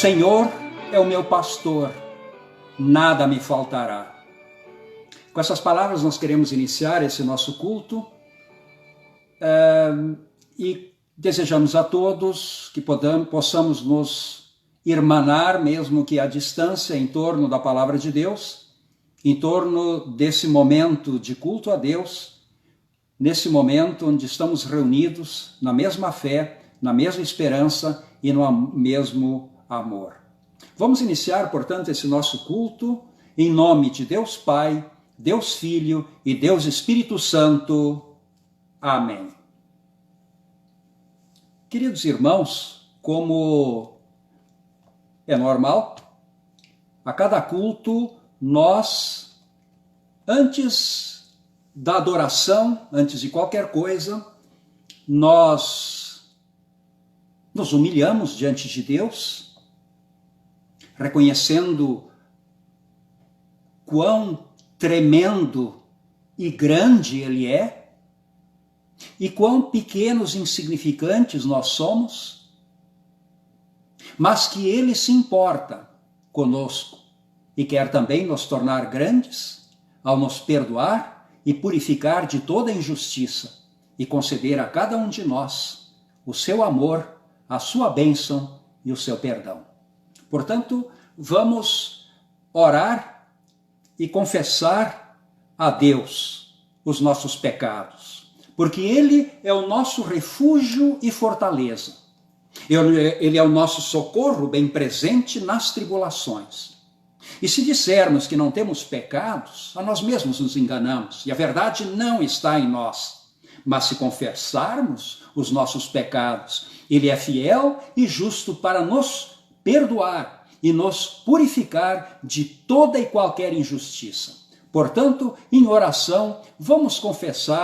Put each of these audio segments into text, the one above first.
Senhor é o meu pastor, nada me faltará. Com essas palavras nós queremos iniciar esse nosso culto e desejamos a todos que possamos nos irmanar, mesmo que à distância, em torno da palavra de Deus, em torno desse momento de culto a Deus, nesse momento onde estamos reunidos na mesma fé, na mesma esperança e no mesmo amor. Vamos iniciar, portanto, esse nosso culto em nome de Deus Pai, Deus Filho e Deus Espírito Santo. Amém. Queridos irmãos, como é normal, a cada culto nós, antes da adoração, antes de qualquer coisa, nós nos humilhamos diante de Deus, reconhecendo quão tremendo e grande Ele é, e quão pequenos e insignificantes nós somos, mas que Ele se importa conosco e quer também nos tornar grandes ao nos perdoar e purificar de toda injustiça e conceder a cada um de nós o seu amor, a sua bênção e o seu perdão. Portanto, vamos orar e confessar a Deus os nossos pecados, porque Ele é o nosso refúgio e fortaleza. Ele é o nosso socorro bem presente nas tribulações. E se dissermos que não temos pecados, a nós mesmos nos enganamos, e a verdade não está em nós. Mas se confessarmos os nossos pecados, Ele é fiel e justo para nos perdoar e nos purificar de toda e qualquer injustiça. Portanto, em oração, vamos confessar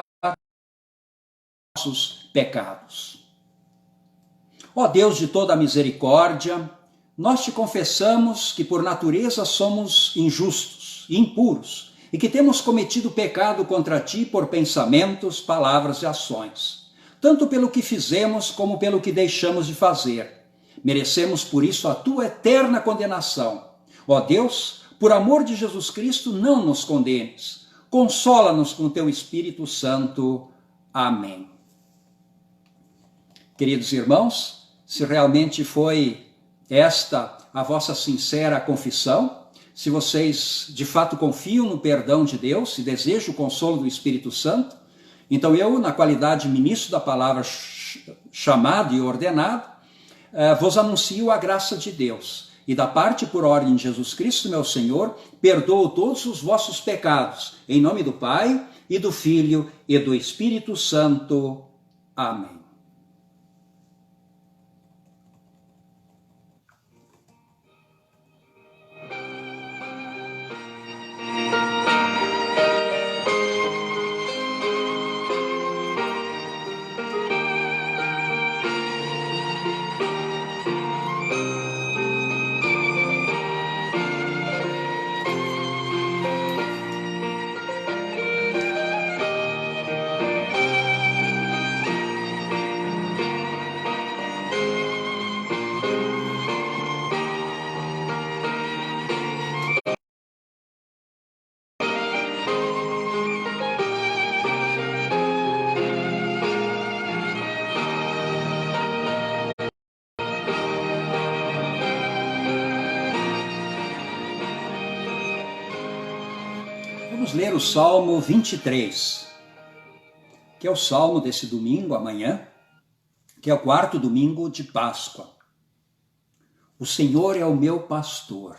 nossos pecados. Ó Deus de toda a misericórdia, nós te confessamos que por natureza somos injustos e impuros e que temos cometido pecado contra ti por pensamentos, palavras e ações, tanto pelo que fizemos como pelo que deixamos de fazer. Merecemos por isso a tua eterna condenação. Ó Deus, por amor de Jesus Cristo, não nos condenes. Consola-nos com teu Espírito Santo. Amém. Queridos irmãos, se realmente foi esta a vossa sincera confissão, se vocês de fato confiam no perdão de Deus e desejam o consolo do Espírito Santo, então eu, na qualidade de ministro da palavra chamado e ordenado, vos anuncio a graça de Deus. E da parte por ordem de Jesus Cristo, meu Senhor, perdoo todos os vossos pecados. Em nome do Pai, e do Filho, e do Espírito Santo. Amém. Vamos ler o Salmo 23, que é o salmo desse domingo, amanhã, que é o quarto domingo de Páscoa. O Senhor é o meu pastor,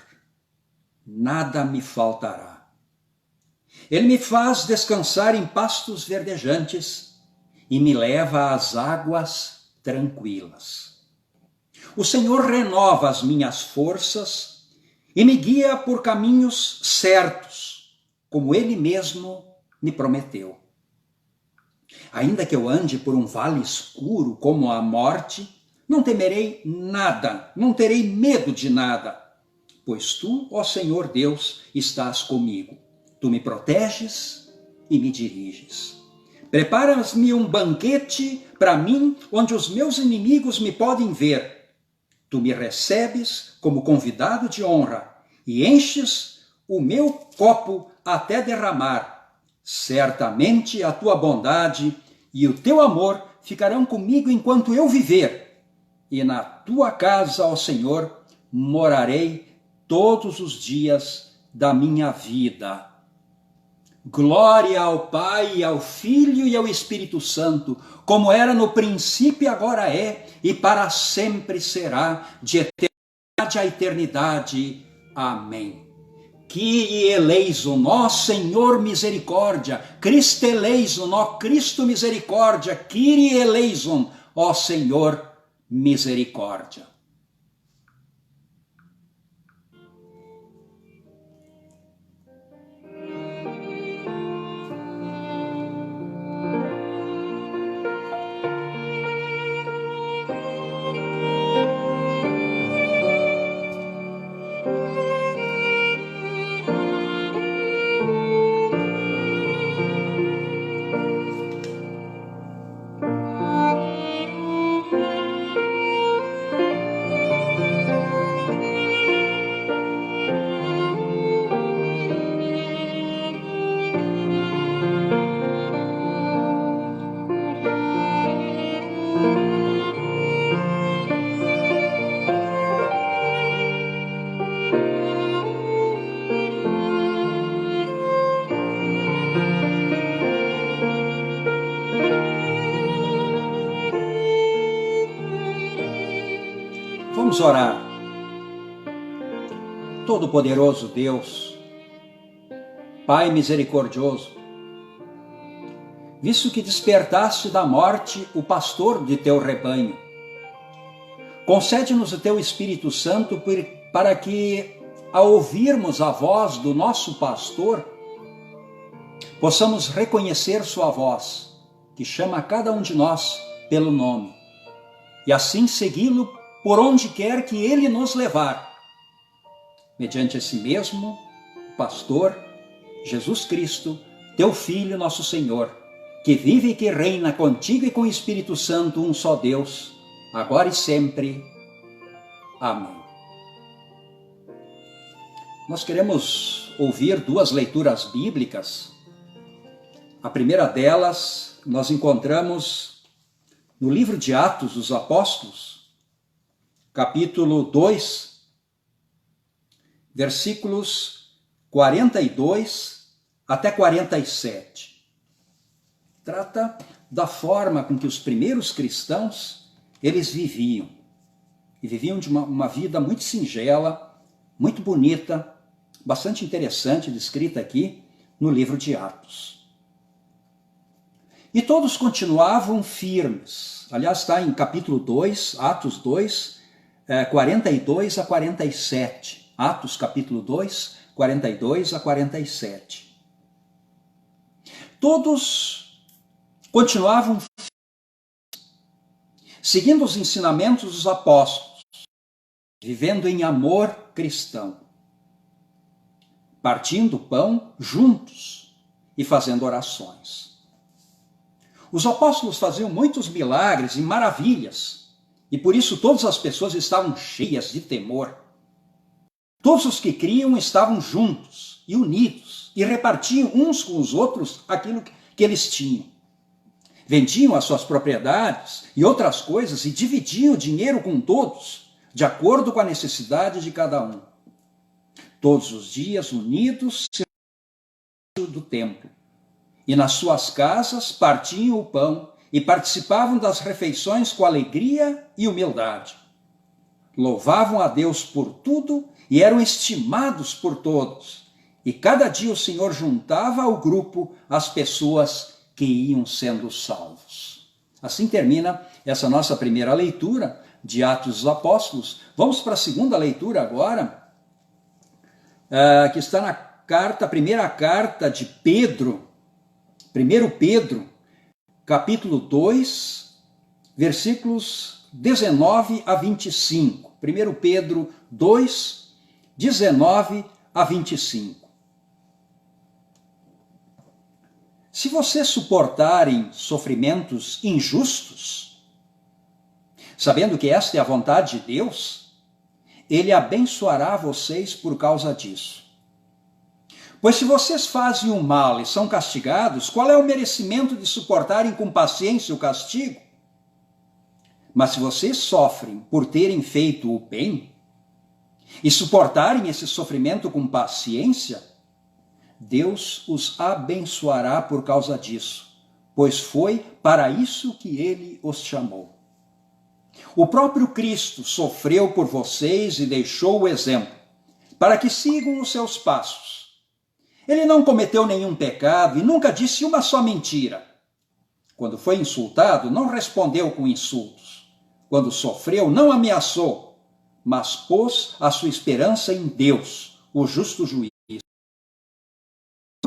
nada me faltará. Ele me faz descansar em pastos verdejantes e me leva às águas tranquilas. O Senhor renova as minhas forças e me guia por caminhos certos, como Ele mesmo me prometeu. Ainda que eu ande por um vale escuro como a morte, não temerei nada, não terei medo de nada, pois tu, ó Senhor Deus, estás comigo. Tu me proteges e me diriges. Preparas-me um banquete para mim, onde os meus inimigos me podem ver. Tu me recebes como convidado de honra e enches o meu copo até derramar. Certamente a tua bondade e o teu amor ficarão comigo enquanto eu viver, e na tua casa, ó Senhor, morarei todos os dias da minha vida. Glória ao Pai, ao Filho e ao Espírito Santo, como era no princípio e agora é, e para sempre será, de eternidade a eternidade. Amém. Kyrie eleison, ó Senhor misericórdia, Christe eleison, ó Cristo misericórdia, Kyrie eleison, ó Senhor misericórdia. Vamos orar. Todo-Poderoso Deus, Pai misericordioso, visto que despertaste da morte o pastor de teu rebanho, concede-nos o teu Espírito Santo para que, ao ouvirmos a voz do nosso pastor, possamos reconhecer sua voz, que chama cada um de nós pelo nome, e assim segui-lo por onde quer que ele nos levar. Mediante esse mesmo pastor, Jesus Cristo, teu Filho, nosso Senhor, que vive e que reina contigo e com o Espírito Santo, um só Deus, agora e sempre. Amém. Nós queremos ouvir duas leituras bíblicas. A primeira delas nós encontramos no livro de Atos dos Apóstolos, capítulo 2, versículos 42 até 47. Trata da forma com que os primeiros cristãos, eles viviam. E viviam de uma vida muito singela, muito bonita, bastante interessante, descrita aqui no livro de Atos. E todos continuavam firmes. Aliás, está em capítulo 2, Atos 2, 42 a 47. Atos capítulo 2, 42 a 47. Todos continuavam seguindo os ensinamentos dos apóstolos, vivendo em amor cristão, partindo o pão juntos e fazendo orações. Os apóstolos faziam muitos milagres e maravilhas, e por isso todas as pessoas estavam cheias de temor. Todos os que criam estavam juntos e unidos, e repartiam uns com os outros aquilo que eles tinham. Vendiam as suas propriedades e outras coisas e dividiam o dinheiro com todos, de acordo com a necessidade de cada um. Todos os dias unidos do templo, e nas suas casas partiam o pão e participavam das refeições com alegria e humildade. Louvavam a Deus por tudo e eram estimados por todos. E cada dia o Senhor juntava ao grupo as pessoas que iam sendo salvos. Assim termina essa nossa primeira leitura de Atos dos Apóstolos. Vamos para a segunda leitura agora, que está na primeira carta de Pedro, 1 Pedro, capítulo 2, versículos 19 a 25. 1 Pedro 2, 19 a 25. Se vocês suportarem sofrimentos injustos, sabendo que esta é a vontade de Deus, ele abençoará vocês por causa disso. Pois se vocês fazem o mal e são castigados, qual é o merecimento de suportarem com paciência o castigo? Mas se vocês sofrem por terem feito o bem e suportarem esse sofrimento com paciência, Deus os abençoará por causa disso, pois foi para isso que ele os chamou. O próprio Cristo sofreu por vocês e deixou o exemplo, para que sigam os seus passos. Ele não cometeu nenhum pecado e nunca disse uma só mentira. Quando foi insultado, não respondeu com insultos. Quando sofreu, não ameaçou, mas pôs a sua esperança em Deus, o justo juiz.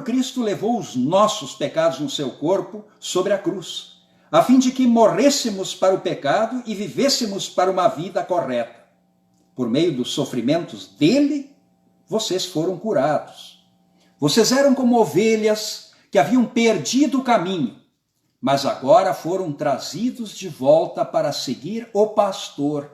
Cristo levou os nossos pecados no seu corpo sobre a cruz, a fim de que morrêssemos para o pecado e vivêssemos para uma vida correta. Por meio dos sofrimentos dele, vocês foram curados. Vocês eram como ovelhas que haviam perdido o caminho, mas agora foram trazidos de volta para seguir o pastor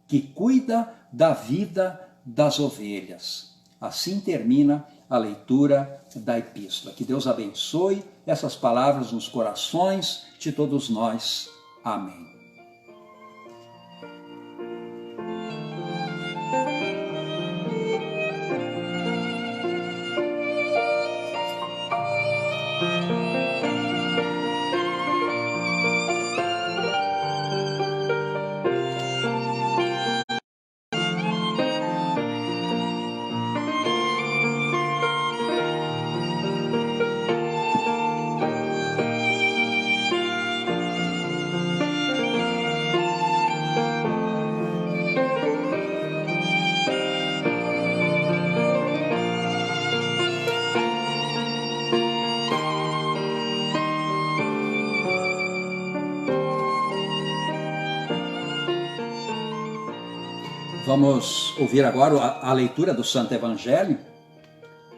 que cuida da vida das ovelhas. Assim termina a leitura da epístola. Que Deus abençoe essas palavras nos corações de todos nós. Amém. Vamos ouvir agora a leitura do Santo Evangelho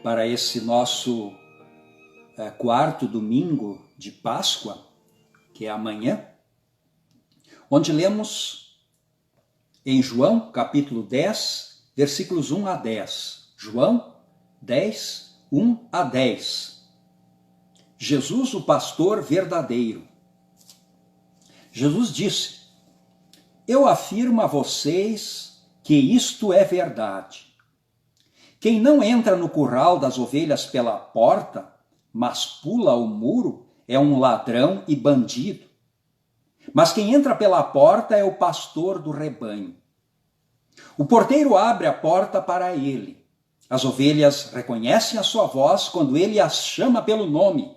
para esse nosso quarto domingo de Páscoa, que é amanhã, onde lemos em João, capítulo 10, versículos 1 a 10. João 10, 1 a 10. Jesus, o pastor verdadeiro. Jesus disse: Eu afirmo a vocês que isto é verdade. Quem não entra no curral das ovelhas pela porta, mas pula o muro, é um ladrão e bandido. Mas quem entra pela porta é o pastor do rebanho. O porteiro abre a porta para ele. As ovelhas reconhecem a sua voz quando ele as chama pelo nome,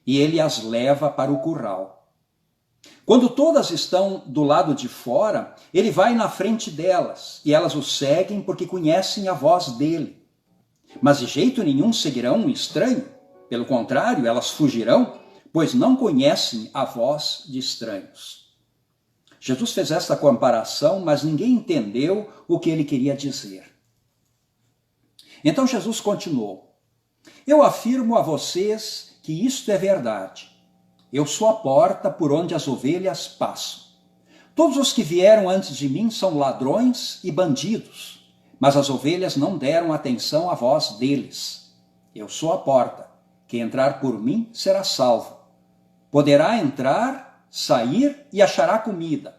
e ele as leva para o curral. Quando todas estão do lado de fora, ele vai na frente delas, e elas o seguem porque conhecem a voz dele. Mas de jeito nenhum seguirão um estranho. Pelo contrário, elas fugirão, pois não conhecem a voz de estranhos. Jesus fez esta comparação, mas ninguém entendeu o que ele queria dizer. Então Jesus continuou: Eu afirmo a vocês que isto é verdade. Eu sou a porta por onde as ovelhas passam. Todos os que vieram antes de mim são ladrões e bandidos, mas as ovelhas não deram atenção à voz deles. Eu sou a porta. Quem entrar por mim será salvo. Poderá entrar, sair e achará comida.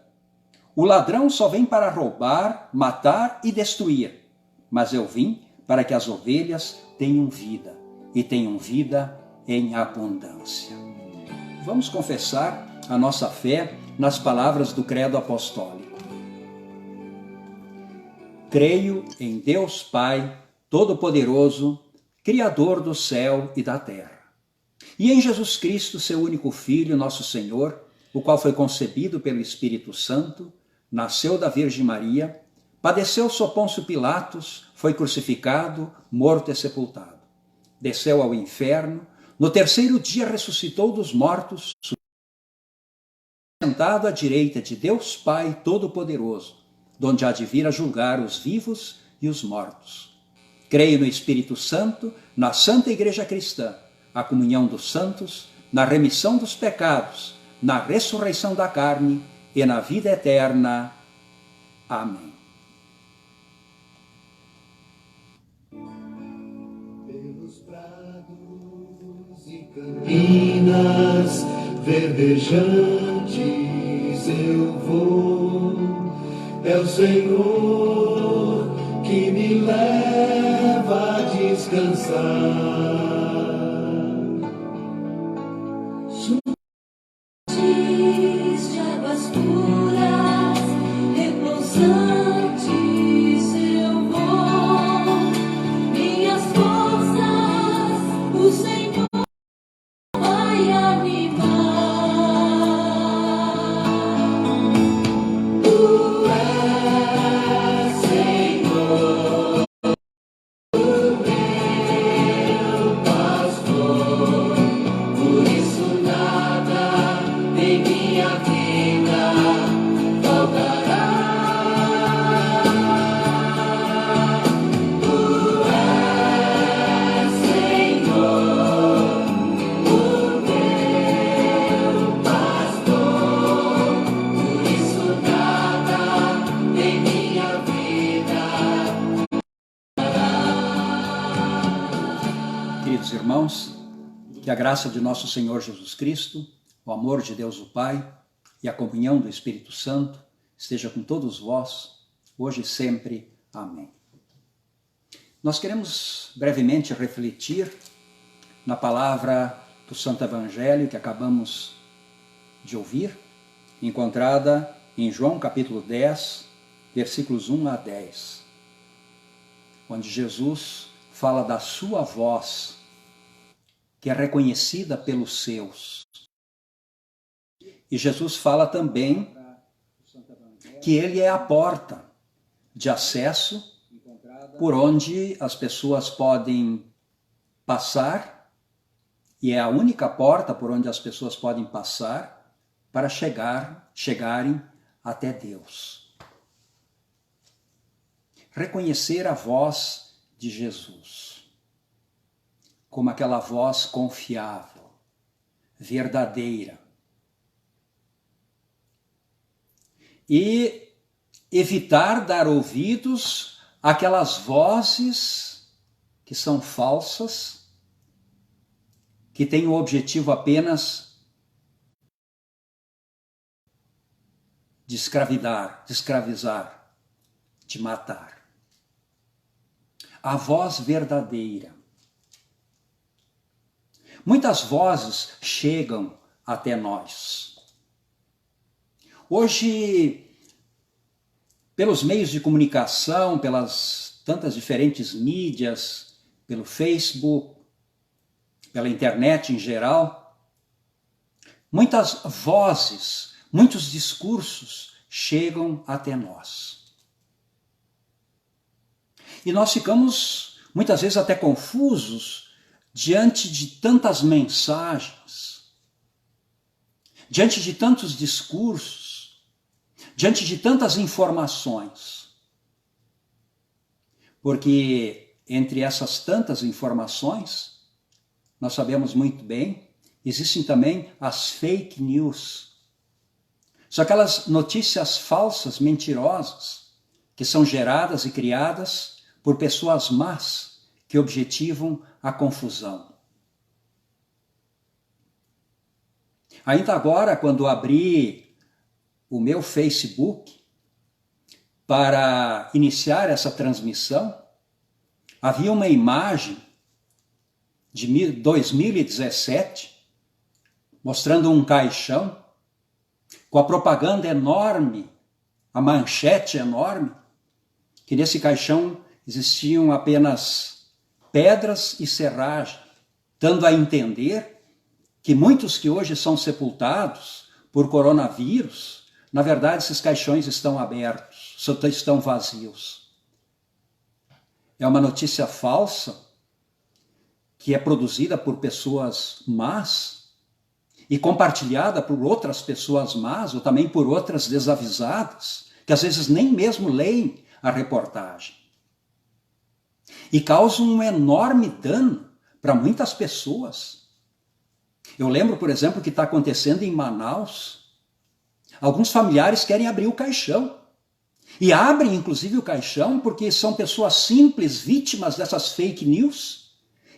O ladrão só vem para roubar, matar e destruir, mas eu vim para que as ovelhas tenham vida, e tenham vida em abundância. Vamos confessar a nossa fé nas palavras do Credo Apostólico. Creio em Deus Pai Todo-Poderoso, Criador do céu e da terra, e em Jesus Cristo, seu único Filho, nosso Senhor, o qual foi concebido pelo Espírito Santo, nasceu da Virgem Maria, padeceu sob Pôncio Pilatos, foi crucificado, morto e sepultado. Desceu ao inferno, no terceiro dia ressuscitou dos mortos, sentado à direita de Deus Pai Todo-Poderoso, donde há de vir a julgar os vivos e os mortos. Creio no Espírito Santo, na Santa Igreja Cristã, a comunhão dos santos, na remissão dos pecados, na ressurreição da carne e na vida eterna. Amém. Campinas verdejantes eu vou, é o Senhor que me leva a descansar. De águas puras, repousantes eu vou, minhas forças o Senhor vai animar. Tu és, Senhor, meu pastor, por isso nada em minha vida faltará. Tu és, Senhor, o meu pastor, por isso nada em minha vida. Queridos irmãos, que a graça de nosso Senhor Jesus Cristo, o amor de Deus o Pai e a comunhão do Espírito Santo esteja com todos vós, hoje e sempre. Amém. Nós queremos brevemente refletir na palavra do Santo Evangelho que acabamos de ouvir, encontrada em João capítulo 10, versículos 1 a 10, onde Jesus fala da sua voz, que é reconhecida pelos seus. E Jesus fala também que ele é a porta de acesso por onde as pessoas podem passar, e é a única porta por onde as pessoas podem passar para chegarem até Deus. Reconhecer a voz de Jesus como aquela voz confiável, verdadeira. E evitar dar ouvidos àquelas vozes que são falsas, que têm o objetivo apenas de escravizar, de matar. A voz verdadeira. Muitas vozes chegam até nós. Hoje, pelos meios de comunicação, pelas tantas diferentes mídias, pelo Facebook, pela internet em geral, muitas vozes, muitos discursos chegam até nós. E nós ficamos, muitas vezes, até confusos diante de tantas mensagens, diante de tantos discursos, diante de tantas informações. Porque entre essas tantas informações, nós sabemos muito bem, existem também as fake news. São aquelas notícias falsas, mentirosas, que são geradas e criadas por pessoas más que objetivam a confusão. Ainda agora, quando abri o meu Facebook para iniciar essa transmissão, havia uma imagem de 2017 mostrando um caixão com a propaganda enorme, a manchete enorme, que nesse caixão existiam apenas pedras e serragem, dando a entender que muitos que hoje são sepultados por coronavírus, na verdade, esses caixões estão abertos, estão vazios. É uma notícia falsa que é produzida por pessoas más e compartilhada por outras pessoas más ou também por outras desavisadas, que às vezes nem mesmo leem a reportagem. E causam um enorme dano para muitas pessoas. Eu lembro, por exemplo, o que está acontecendo em Manaus. Alguns familiares querem abrir o caixão. E abrem, inclusive, o caixão porque são pessoas simples, vítimas dessas fake news,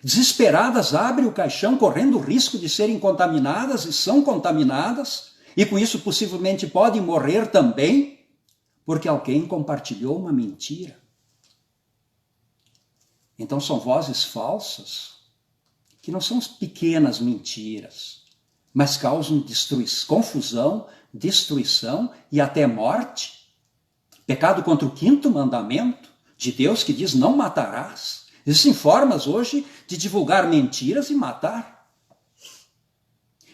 desesperadas, abrem o caixão, correndo o risco de serem contaminadas, e são contaminadas, e com isso possivelmente podem morrer também, porque alguém compartilhou uma mentira. Então são vozes falsas, que não são pequenas mentiras, mas causam confusão, destruição e até morte. Pecado contra o 5º mandamento de Deus, que diz: não matarás. Existem formas hoje de divulgar mentiras e matar.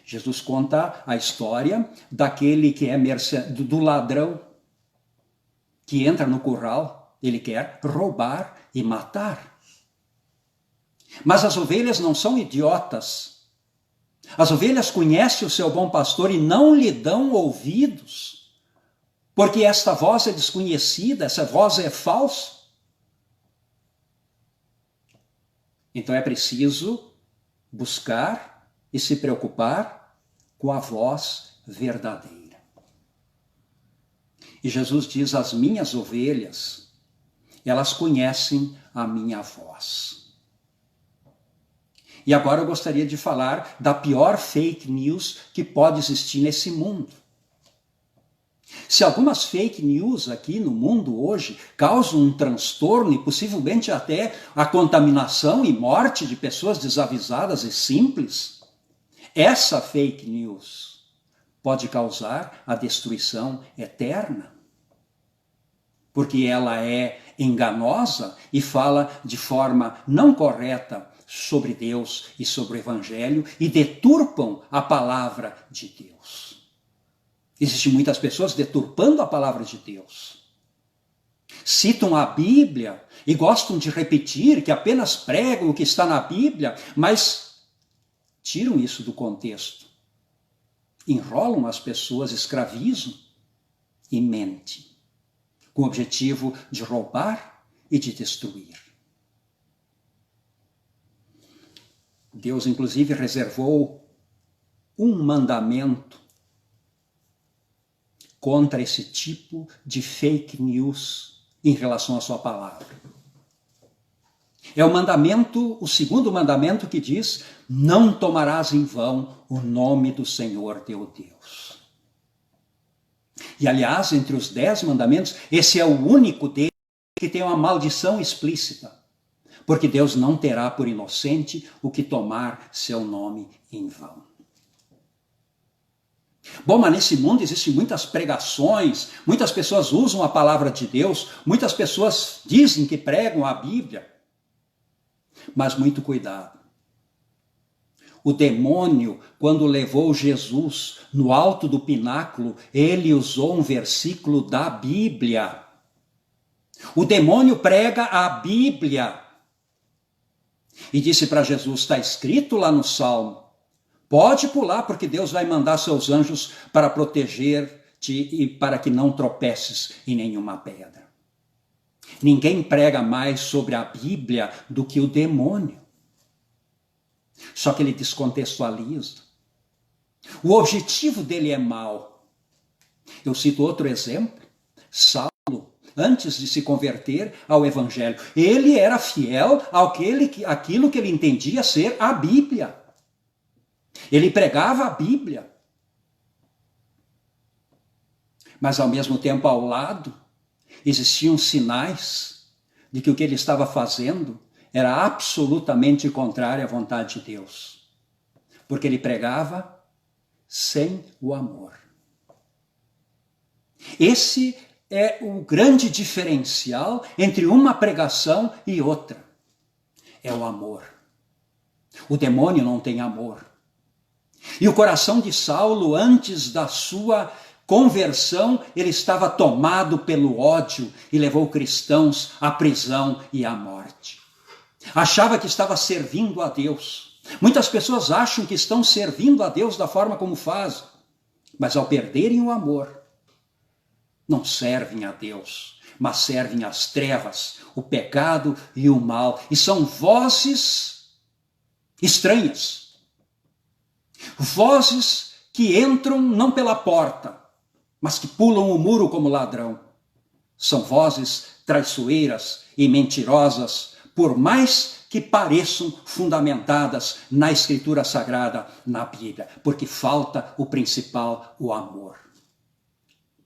Jesus conta a história daquele que é do ladrão, que entra no curral, ele quer roubar e matar. Mas as ovelhas não são idiotas. As ovelhas conhecem o seu bom pastor e não lhe dão ouvidos, porque esta voz é desconhecida, essa voz é falsa. Então é preciso buscar e se preocupar com a voz verdadeira. E Jesus diz: as minhas ovelhas, elas conhecem a minha voz. E agora eu gostaria de falar da pior fake news que pode existir nesse mundo. Se algumas fake news aqui no mundo hoje causam um transtorno e possivelmente até a contaminação e morte de pessoas desavisadas e simples, essa fake news pode causar a destruição eterna. Porque ela é enganosa e fala de forma não correta sobre Deus e sobre o Evangelho e deturpam a palavra de Deus. Existem muitas pessoas deturpando a palavra de Deus. Citam a Bíblia e gostam de repetir que apenas pregam o que está na Bíblia, mas tiram isso do contexto. Enrolam as pessoas, escravizam e mentem, com o objetivo de roubar e de destruir. Deus, inclusive, reservou um mandamento contra esse tipo de fake news em relação à sua palavra. É o mandamento, o 2º mandamento, que diz: não tomarás em vão o nome do Senhor teu Deus. E, aliás, entre os 10 mandamentos, esse é o único deles que tem uma maldição explícita. Porque Deus não terá por inocente o que tomar seu nome em vão. Bom, mas nesse mundo existem muitas pregações, muitas pessoas usam a palavra de Deus, muitas pessoas dizem que pregam a Bíblia. Mas muito cuidado. O demônio, quando levou Jesus no alto do pináculo, ele usou um versículo da Bíblia. O demônio prega a Bíblia. E disse para Jesus: está escrito lá no Salmo, pode pular, porque Deus vai mandar seus anjos para proteger-te e para que não tropeces em nenhuma pedra. Ninguém prega mais sobre a Bíblia do que o demônio. Só que ele descontextualiza. O objetivo dele é mau. Eu cito outro exemplo. Saulo, antes de se converter ao Evangelho, ele era fiel àquilo que ele entendia ser a Bíblia. Ele pregava a Bíblia. Mas ao mesmo tempo, ao lado, existiam sinais de que o que ele estava fazendo era absolutamente contrário à vontade de Deus. Porque ele pregava sem o amor. Esse é o grande diferencial entre uma pregação e outra. É o amor. O demônio não tem amor. E o coração de Saulo, antes da sua conversão, ele estava tomado pelo ódio e levou cristãos à prisão e à morte. Achava que estava servindo a Deus. Muitas pessoas acham que estão servindo a Deus da forma como fazem, mas ao perderem o amor, não servem a Deus, mas servem às trevas, o pecado e o mal. E são vozes estranhas. Vozes que entram não pela porta, mas que pulam o muro como ladrão. São vozes traiçoeiras e mentirosas por mais que pareçam fundamentadas na Escritura Sagrada, na Bíblia, porque falta o principal, o amor.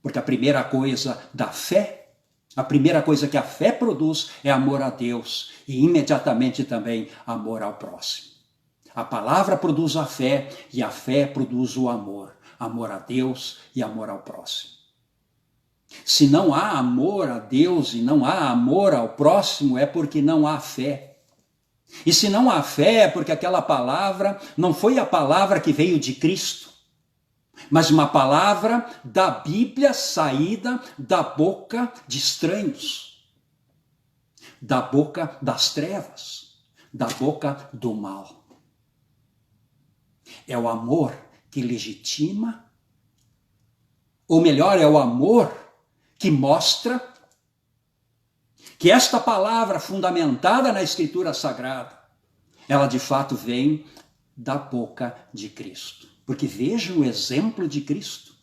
Porque a primeira coisa da fé, a primeira coisa que a fé produz é amor a Deus e imediatamente também amor ao próximo. A palavra produz a fé e a fé produz o amor. Amor a Deus e amor ao próximo. Se não há amor a Deus e não há amor ao próximo, é porque não há fé. E se não há fé, é porque aquela palavra não foi a palavra que veio de Cristo, mas uma palavra da Bíblia saída da boca de estranhos, da boca das trevas, da boca do mal. É o amor que legitima, ou melhor, é o amor que mostra que esta palavra fundamentada na Escritura Sagrada, ela de fato vem da boca de Cristo. Porque vejam o exemplo de Cristo.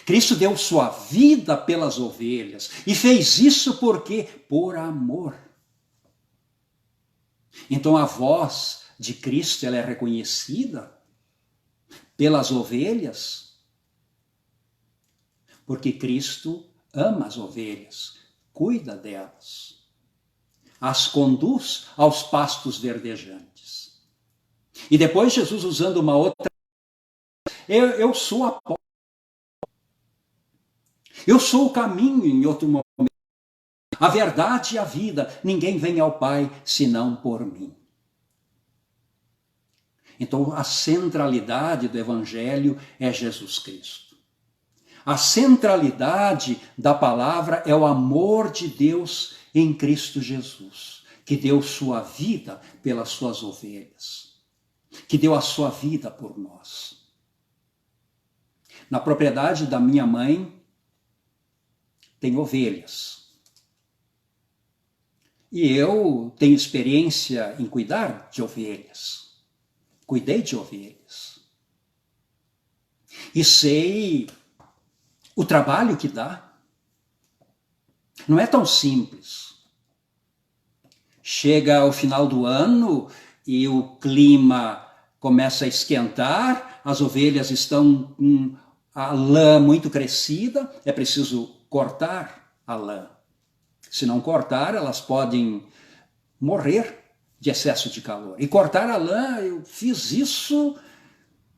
Cristo deu sua vida pelas ovelhas e fez isso por quê? Por amor. Então a voz de Cristo ela é reconhecida pelas ovelhas porque Cristo ama as ovelhas, cuida delas, as conduz aos pastos verdejantes. E depois Jesus usando uma outra, eu sou a porta, eu sou o caminho em outro momento, a verdade e a vida, ninguém vem ao Pai senão por mim. Então a centralidade do Evangelho é Jesus Cristo. A centralidade da palavra é o amor de Deus em Cristo Jesus, que deu sua vida pelas suas ovelhas, que deu a sua vida por nós. Na propriedade da minha mãe tem ovelhas. E eu tenho experiência em cuidar de ovelhas. Cuidei de ovelhas. E sei o trabalho que dá. Não é tão simples. Chega o final do ano e o clima começa a esquentar, as ovelhas estão com a lã muito crescida, é preciso cortar a lã. Se não cortar, elas podem morrer de excesso de calor. E cortar a lã, eu fiz isso.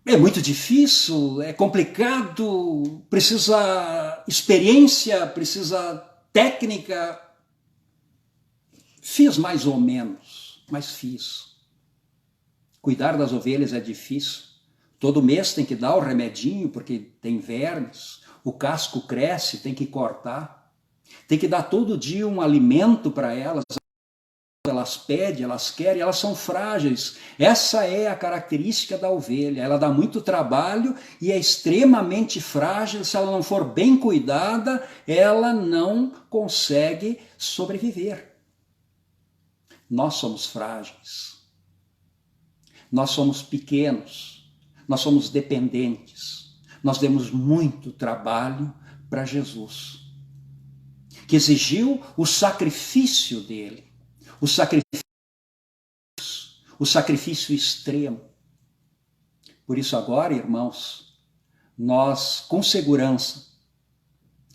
É muito difícil, é complicado, precisa experiência, precisa técnica. Fiz mais ou menos, mas fiz. Cuidar das ovelhas é difícil. Todo mês tem que dar o remedinho, porque tem vermes, o casco cresce, tem que cortar. Tem que dar todo dia um alimento para elas. Elas pedem, elas querem, elas são frágeis. Essa é a característica da ovelha. Ela dá muito trabalho e é extremamente frágil. Se ela não for bem cuidada, ela não consegue sobreviver. Nós somos frágeis. Nós somos pequenos. Nós somos dependentes. Nós demos muito trabalho para Jesus, que exigiu o sacrifício dele. O sacrifício extremo. Por isso agora, irmãos, nós com segurança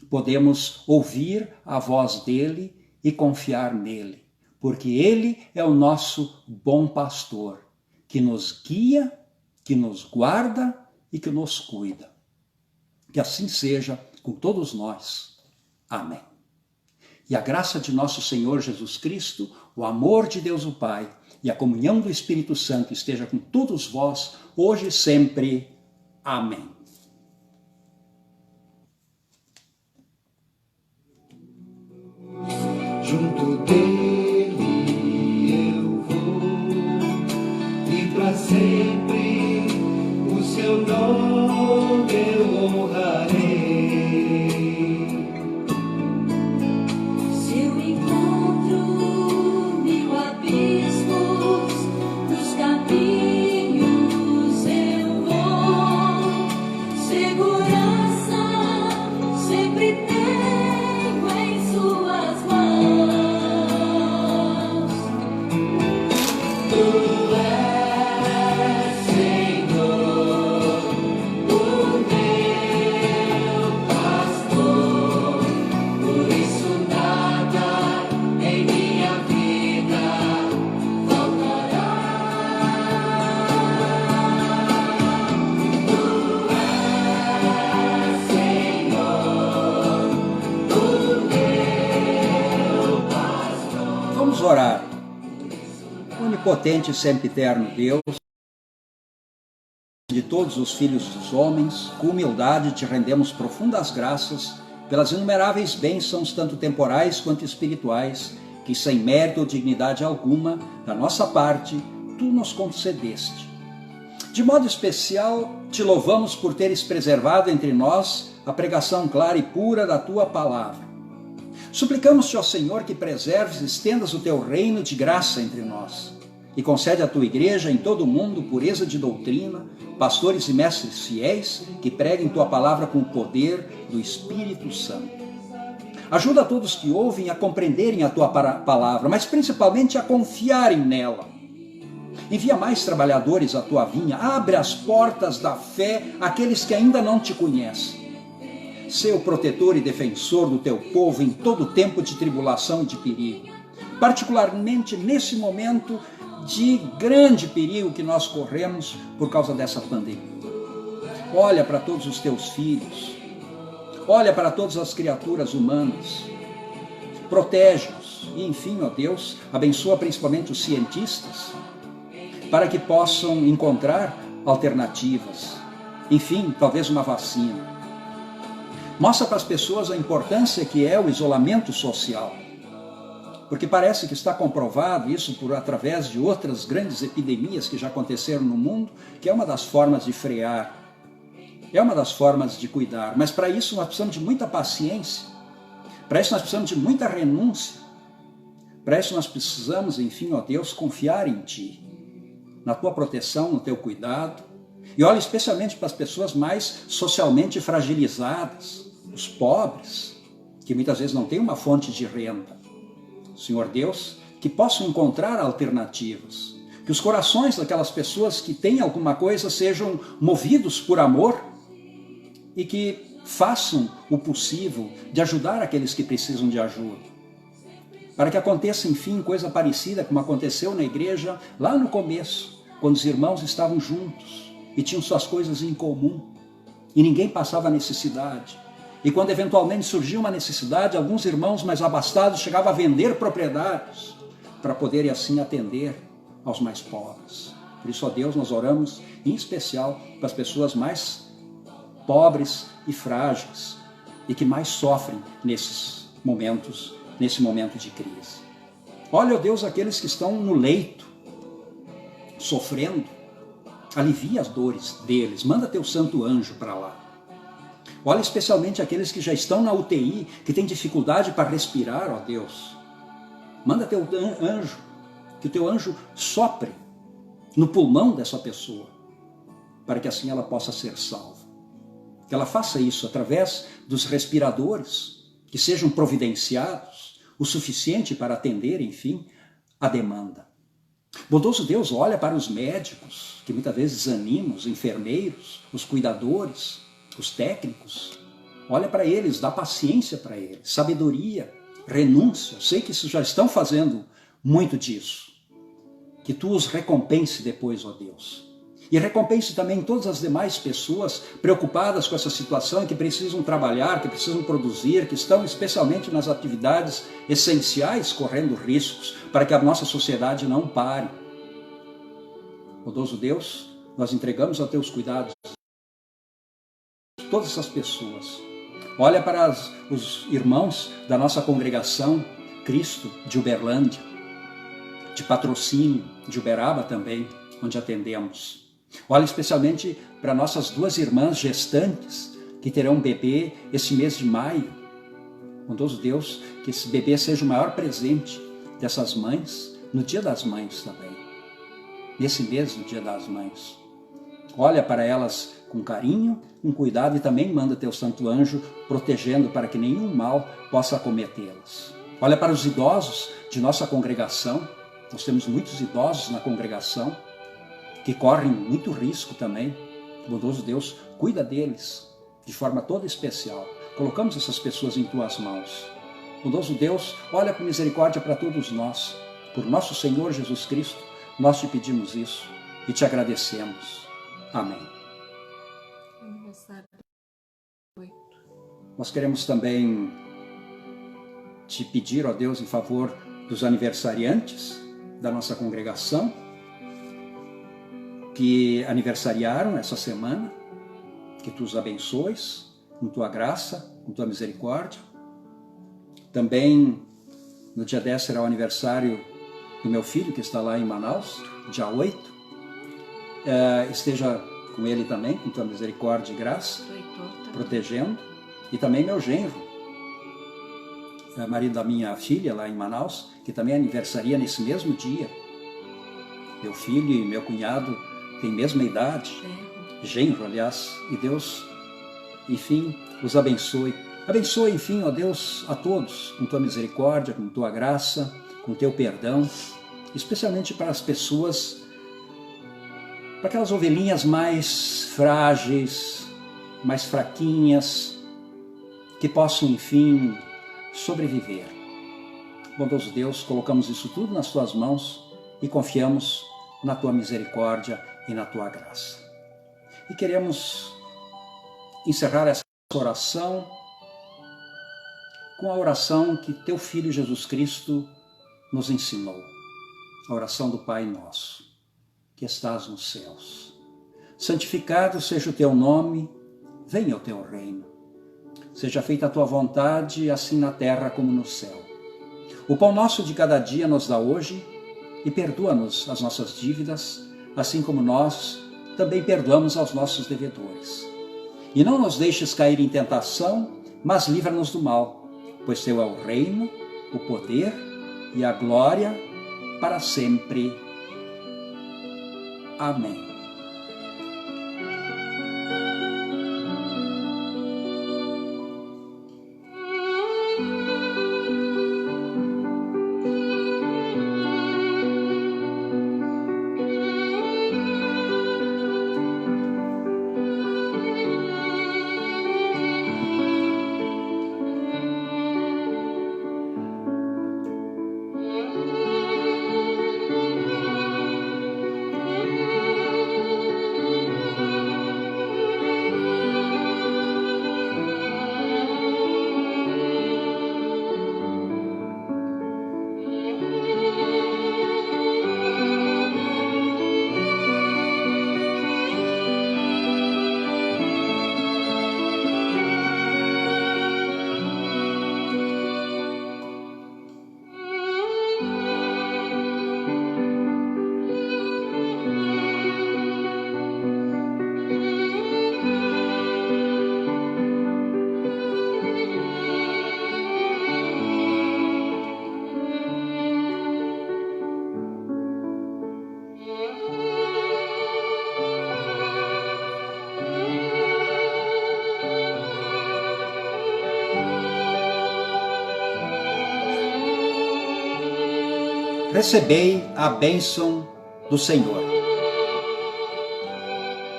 podemos ouvir a voz dele e confiar nele, porque ele é o nosso bom pastor, que nos guia, que nos guarda e que nos cuida. Que assim seja com todos nós. Amém. E a graça de nosso Senhor Jesus Cristo, o amor de Deus o Pai e a comunhão do Espírito Santo esteja com todos vós, hoje e sempre. Amém. Junto dele eu vou, e para sempre o seu nome eu honrarei. Sempre tenho em suas mãos. onipotente e sempiterno Deus, de todos os filhos dos homens, com humildade te rendemos profundas graças pelas inumeráveis bênçãos, tanto temporais quanto espirituais, que sem mérito ou dignidade alguma, da nossa parte, tu nos concedeste. De modo especial, te louvamos por teres preservado entre nós a pregação clara e pura da tua palavra. Suplicamos-te, ó Senhor, que preserves e estendas o teu reino de graça entre nós, e concede à tua igreja em todo o mundo pureza de doutrina, pastores e mestres fiéis que preguem tua palavra com o poder do Espírito Santo. Ajuda a todos que ouvem a compreenderem a tua palavra, mas principalmente a confiarem nela. Envia mais trabalhadores à tua vinha, abre as portas da fé àqueles que ainda não te conhecem. Sê o protetor e defensor do teu povo em todo tempo de tribulação e de perigo, particularmente nesse momento de grande perigo que nós corremos por causa dessa pandemia. Olha para todos os teus filhos, olha para todas as criaturas humanas, protege-os e, enfim, ó Deus, abençoa principalmente os cientistas, para que possam encontrar alternativas, enfim, talvez uma vacina. Mostra para as pessoas a importância que é o isolamento social, porque parece que está comprovado isso através de outras grandes epidemias que já aconteceram no mundo, que é uma das formas de frear, é uma das formas de cuidar, mas para isso nós precisamos de muita paciência, para isso nós precisamos de muita renúncia, para isso nós precisamos, enfim, ó Deus, confiar em Ti, na Tua proteção, no Teu cuidado, e olha especialmente para as pessoas mais socialmente fragilizadas, os pobres, que muitas vezes não têm uma fonte de renda. Senhor Deus, que possam encontrar alternativas, que os corações daquelas pessoas que têm alguma coisa sejam movidos por amor e que façam o possível de ajudar aqueles que precisam de ajuda. Para que aconteça, enfim, coisa parecida como aconteceu na igreja lá no começo, quando os irmãos estavam juntos e tinham suas coisas em comum e ninguém passava necessidade. E quando eventualmente surgia uma necessidade, alguns irmãos mais abastados chegavam a vender propriedades para poderem assim atender aos mais pobres. Por isso, ó Deus, nós oramos em especial para as pessoas mais pobres e frágeis e que mais sofrem nesse momento de crise. Olha, ó Deus, aqueles que estão no leito, sofrendo, alivia as dores deles, manda teu santo anjo para lá. Olha especialmente aqueles que já estão na UTI, que têm dificuldade para respirar, ó Deus. Manda teu anjo, que o teu anjo sopre no pulmão dessa pessoa, para que assim ela possa ser salva. Que ela faça isso através dos respiradores, que sejam providenciados o suficiente para atender, enfim, a demanda. Bondoso Deus, olha para os médicos, que muitas vezes desanimam, os enfermeiros, os cuidadores, os técnicos, olha para eles, dá paciência para eles, sabedoria, renúncia. Eu sei que isso já estão fazendo muito disso. Que tu os recompense depois, ó Deus. E recompense também todas as demais pessoas preocupadas com essa situação, que precisam trabalhar, que precisam produzir, que estão especialmente nas atividades essenciais correndo riscos, para que a nossa sociedade não pare. Bondoso Deus, nós entregamos a teus cuidados todas essas pessoas. Olha para os irmãos da nossa congregação Cristo de Uberlândia, de Patrocínio, de Uberaba também, onde atendemos. Olha especialmente para nossas duas irmãs gestantes que terão um bebê esse mês de maio. Bondoso Deus, que esse bebê seja o maior presente dessas mães no Dia das Mães também, nesse mês do Dia das Mães. Olha para elas com carinho, com cuidado e também manda teu santo anjo protegendo para que nenhum mal possa acometê-las. Olha para os idosos de nossa congregação, nós temos muitos idosos na congregação que correm muito risco também. Bondoso Deus, cuida deles de forma toda especial. Colocamos essas pessoas em tuas mãos. Bondoso Deus, olha com misericórdia para todos nós. Por nosso Senhor Jesus Cristo, nós te pedimos isso e te agradecemos. Amém. Nós queremos também te pedir, ó Deus, em favor dos aniversariantes, da nossa congregação, que aniversariaram essa semana, que tu os abençoes com tua graça, com tua misericórdia. Também no dia 10 será o aniversário do meu filho, que está lá em Manaus, dia 8. Esteja com ele também, com tua misericórdia e graça, protegendo. E também meu genro, marido da minha filha lá em Manaus, que também aniversaria nesse mesmo dia. Meu filho e meu cunhado têm a mesma idade, genro, aliás, e Deus, enfim, os abençoe. Abençoe, enfim, ó Deus, a todos, com tua misericórdia, com tua graça, com teu perdão, especialmente para as pessoas, para aquelas ovelhinhas mais frágeis, mais fraquinhas, que possam, enfim, sobreviver. Bondoso Deus, colocamos isso tudo nas tuas mãos e confiamos na tua misericórdia e na tua graça. E queremos encerrar essa oração com a oração que teu Filho Jesus Cristo nos ensinou. A oração do Pai Nosso, que estás nos céus. Santificado seja o teu nome, venha o teu reino. Seja feita a tua vontade, assim na terra como no céu. O pão nosso de cada dia nos dá hoje, e perdoa-nos as nossas dívidas, assim como nós também perdoamos aos nossos devedores. E não nos deixes cair em tentação, mas livra-nos do mal, pois teu é o reino, o poder e a glória para sempre. Amém. Recebei a bênção do Senhor.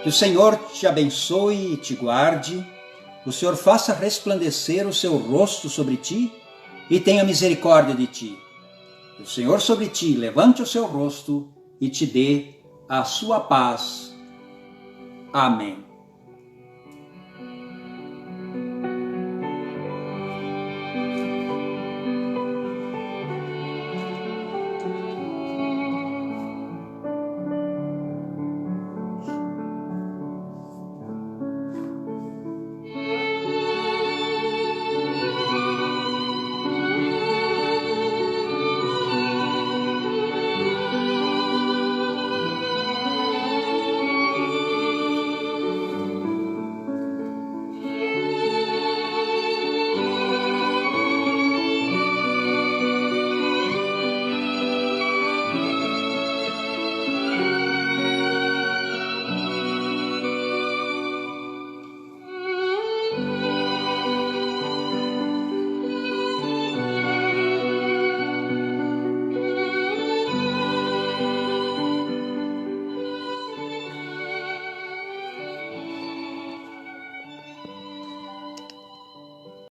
Que o Senhor te abençoe e te guarde, o Senhor faça resplandecer o seu rosto sobre ti e tenha misericórdia de ti. Que o Senhor sobre ti levante o seu rosto e te dê a sua paz. Amém.